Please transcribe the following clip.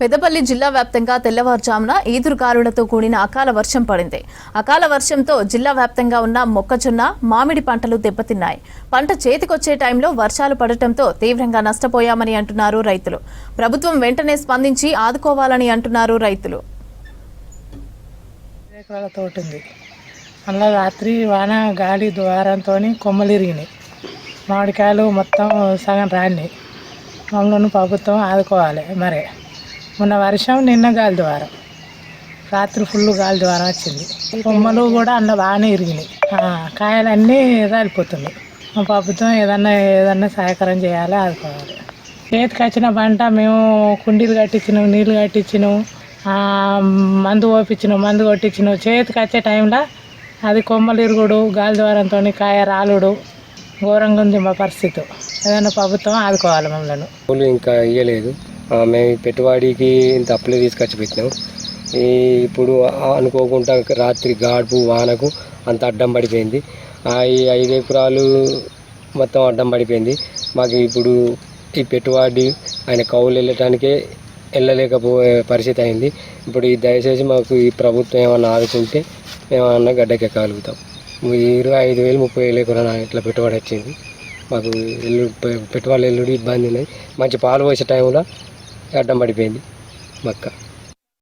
పెద్దపల్లి జిల్లా వ్యాప్తంగా తెల్లవారుజామున ఈదురుగాలులతో కూడిన అకాల వర్షం పడింది. అకాల వర్షంతో జిల్లా వ్యాప్తంగా ఉన్న మొక్కజొన్న, మామిడి పంటలు దెబ్బతిన్నాయి. పంట చేతికొచ్చే టైంలో వర్షాలు పడటంతో తీవ్రంగా నష్టపోయామని అంటున్నారు రైతులు. ప్రభుత్వం వెంటనే స్పందించి ఆదుకోవాలని అంటున్నారు రైతులు. అలా రాత్రి వాన గాలి ద్వారంతో కొమ్మలు ఇరిగినాయి. మామిడికాయలు మొత్తం సగం రాలినాయి. మమ్మల్ని ప్రభుత్వం ఆదుకోవాలి. మరి మొన్న వర్షం, నిన్న గాలి ద్వారం, రాత్రి ఫుల్ గాలి ద్వారం వచ్చింది. కొమ్మలు కూడా అందులో బాగానే ఇరిగినాయి. కాయలన్నీ రాలిపోతున్నాయి. మా ప్రభుత్వం ఏదన్నా సహాయకరం చేయాలి, ఆదుకోవాలి. చేతికి వచ్చిన పంట మేము కుండీలు కట్టించినాం, నీళ్ళు కట్టించినాం, మందు పోపించినాం, మందు కొట్టించినాం. చేతికి వచ్చే టైంలో అది కొమ్మలు ఇరుగుడు, గాలి ద్వారంతో కాయ రాలుడు ఘోరంగా ఉంది మా పరిస్థితి. ఏదైనా ప్రభుత్వం ఆదుకోవాలి మమ్మల్ని. ఇంకా ఇవ్వలేదు. మేము పెట్టుబడికి ఇంత అప్పులే తీసుకొచ్చి పెట్టినాం. ఇప్పుడు అనుకోకుండా రాత్రి గాడుపు వానకు అంత అడ్డం పడిపోయింది. ఈ 5 ఎకరాలు మొత్తం అడ్డం పడిపోయింది. మాకు ఇప్పుడు ఈ పెట్టుబడి ఆయన కౌలు వెళ్ళలేకపోయే పరిస్థితి అయింది. ఇప్పుడు దయచేసి మాకు ఈ ప్రభుత్వం ఏమన్నా ఆదుకుంటే మేమన్నా గడ్డకెక్కగలుగుతాం. 25,000 30,000 ఎకరాలు ఇట్లా పెట్టుబడి వచ్చింది. మాకు పెట్టుబడులు ఇబ్బంది ఉన్నాయి. మంచి పాలు పోసే టైంలో అడ్డం పడిపోయింది మక్క.